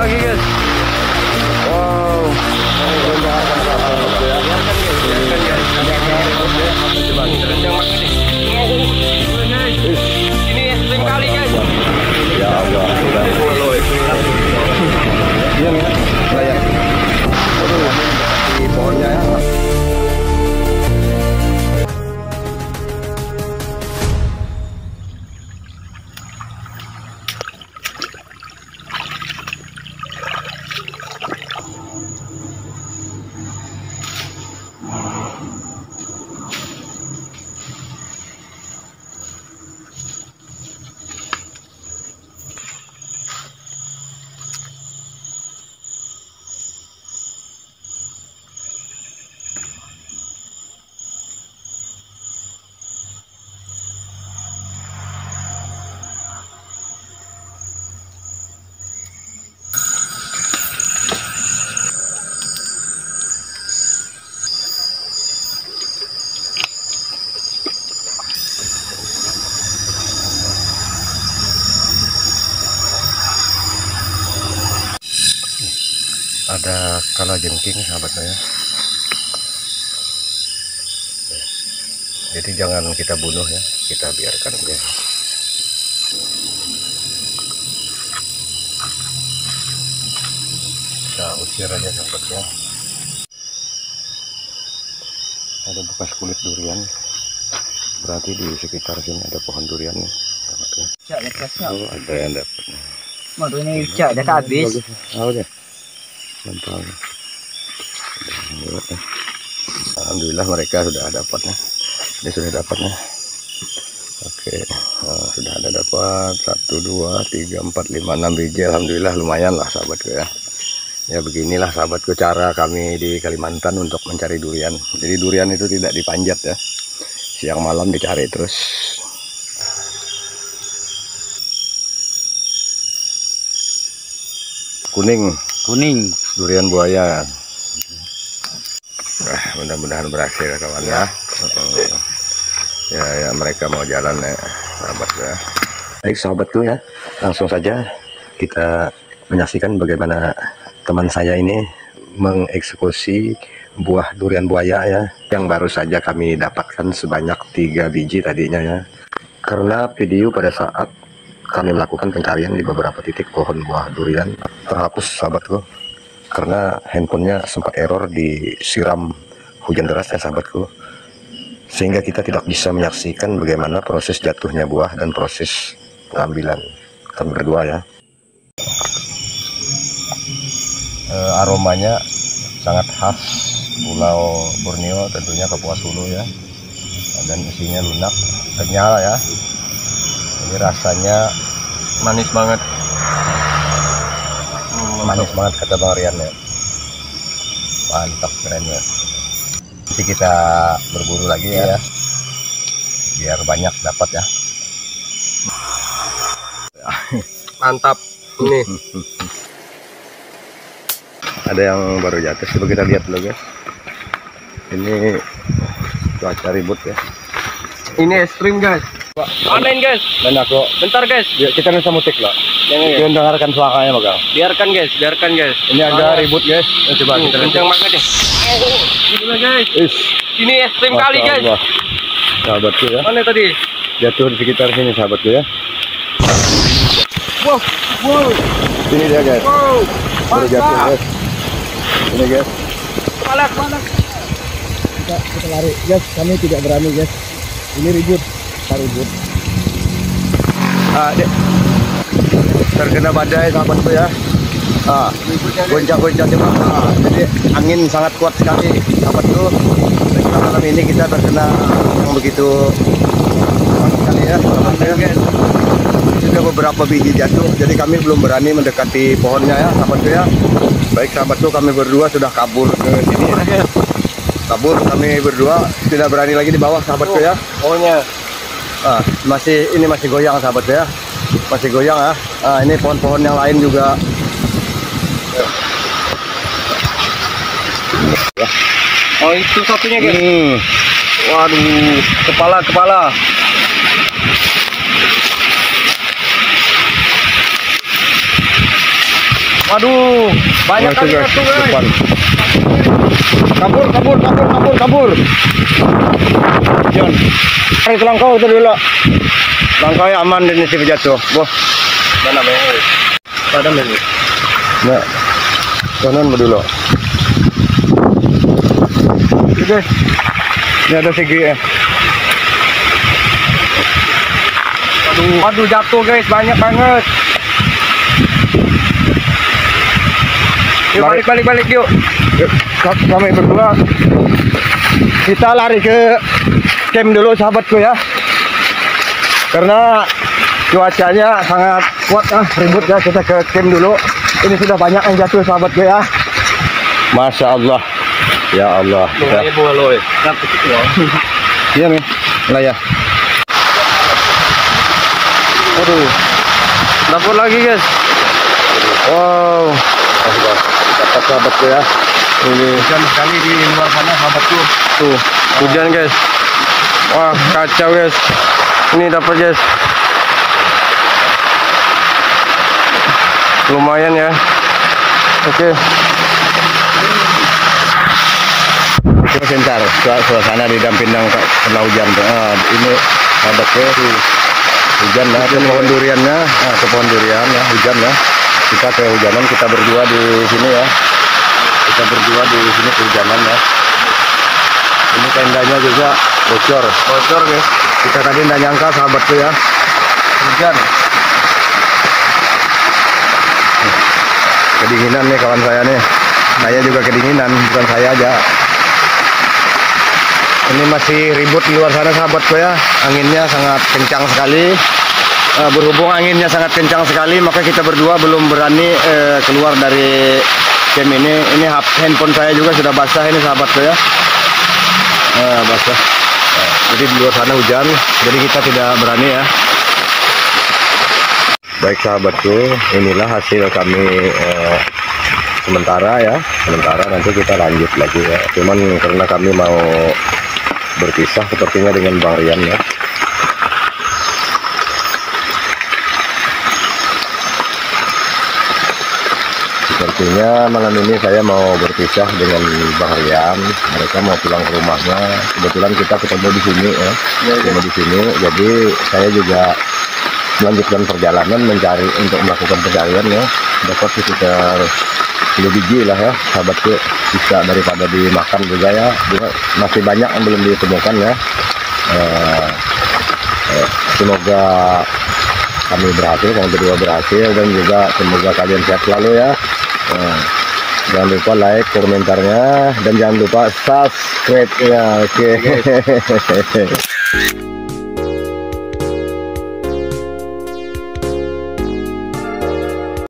lagi guys. Wow. Ini ekstrim kali guys. Ya Allah, sudah. Iya ya, layak. Aduh, di pohonnya ya. Ada kalajengking sahabat saya. Jadi jangan kita bunuh ya, kita biarkan aja. Kita usir aja sahabatnya. Ada bekas kulit durian, berarti di sekitar sini ada pohon durian nih sahabatnya. Oh, ada yang dapat. Waduh, ini cak udah habis. Oh, ya. Mantap. Alhamdulillah mereka sudah dapatnya. Ini sudah dapatnya. Oke, sudah ada dapat 1, 2, 3, 4, 5, 6 biji. Alhamdulillah lumayan lah sahabatku ya. Ya beginilah sahabatku cara kami di Kalimantan untuk mencari durian. Jadi durian itu tidak dipanjat ya. Siang malam dicari terus. Kuning durian buaya. Mudah-mudahan berhasil ya kawan ya. Ya mereka mau jalan ya sahabat ya. Baik sahabatku ya, langsung saja kita menyaksikan bagaimana teman saya ini mengeksekusi buah durian buaya ya, yang baru saja kami dapatkan sebanyak 3 biji tadinya ya. Karena video pada saat kami melakukan pencarian di beberapa titik pohon buah durian terhapus sahabatku, karena handphonenya sempat error disiram hujan deras ya sahabatku, sehingga kita tidak bisa menyaksikan bagaimana proses jatuhnya buah dan proses pengambilan kami berdua ya. Aromanya sangat khas Pulau Borneo, tentunya Kapuas Hulu ya, dan isinya lunak, kenyal ya. Ini rasanya manis banget. Manis banget kata Bang Rian ya. Mantap, keren ya. Nanti kita berburu lagi ya, biar banyak dapat ya. Mantap. Ini ada yang baru jatuh, coba kita lihat dulu guys. Ini cuaca ribut ya. Ini ekstrim guys. Main guys. Dan aku Bentar guys. ya, kita bisa mutik loh. Jangan Kita dengarkan suaranya bakal. biarkan guys. Ini agak ribut guys. Coba kita lihat. Kencang banget ya. Gila guys. Ini ekstrim kali guys. Allah. Sahabatku ya, Mana tadi? jatuh di sekitar sini sahabatku ya. Wow. Ini dia guys. Wow. Baru jatuh guys. Ini guys. Palak. Kita lari guys, kami tidak berani guys. Ini ribut. Terkena badai sahabatku ya. Goncang-goncang juga. Jadi angin sangat kuat sekali sahabatku. Malam ini kita terkena yang begitu sekali ya sahabatku ya. Sudah beberapa biji jatuh, jadi kami belum berani mendekati pohonnya ya sahabatku ya. Baik sahabatku, kami berdua sudah kabur ke sini ya. Kabur, kami berdua tidak berani lagi di bawah sahabatku ya. Pohonnya. Masih goyang sahabat ya, masih goyang ya. Ini pohon-pohon yang lain juga. Oh, itu satunya guys. Waduh, kepala. Waduh, banyak kali guys, tuh guys. depan. Kabur. John, hari kelangkau itu dulu. Langkau aman dan si jatuh. Boh, Mana bang? Padam ini. nah, kanan dulu. Oke, ini ada segi ya. Waduh jatuh guys, banyak banget. Yuk balik yuk. Kami berdua kita lari ke camp dulu sahabatku ya, karena cuacanya sangat kuat ribut ya. Kita ke camp dulu. Ini sudah banyak yang jatuh sahabatku ya. Masya Allah, ya Allah. Iya nih lah ya. Waduh, dapur lagi guys. Wow, dapat sahabatku ya. Ini Hujan sekali di luar sana sahabatku. tuh hujan guys. Wah kacau guys. Ini dapat guys. Lumayan ya. Oke. Sebentar, suasana di Dampindang kena hujan. Ini sahabatku hujan lah. Ke pohon duriannya, ke pohon durian ya, hujan ya. Kita kehujanan, kita berdua di sini ya. Kita berdua di sini kehujanan ya. Ini tendanya juga bocor guys. Kita tadi nggak nyangka sahabatku ya, hujan. Kedinginan nih kawan saya nih. Saya juga kedinginan, bukan saya aja. Ini masih ribut di luar sana sahabatku ya. Anginnya sangat kencang sekali. Berhubung anginnya sangat kencang sekali, maka kita berdua belum berani keluar dari camp ini. Ini handphone saya juga sudah basah ini sahabatku ya. Basah. Jadi di luar sana hujan, jadi kita tidak berani ya. Baik sahabatku, inilah hasil kami sementara ya. Sementara nanti kita lanjut lagi ya. Cuman karena kami mau berpisah sepertinya dengan Bang Rian ya. Sepertinya malam ini saya mau berpisah dengan Bang Rian. Mereka mau pulang ke rumahnya. Kebetulan kita ketemu di sini ya. Ketemu di sini. Jadi saya juga melanjutkan perjalanan mencari untuk melakukan pencarian ya. Dapat sekitar 10 biji lah ya sahabatku, bisa daripada dimakan juga ya. Masih banyak yang belum ditemukan ya. Semoga kami berhasil, kami berdua berhasil, dan juga semoga kalian sehat selalu ya. Jangan lupa like komentarnya dan jangan lupa subscribe ya. Oke.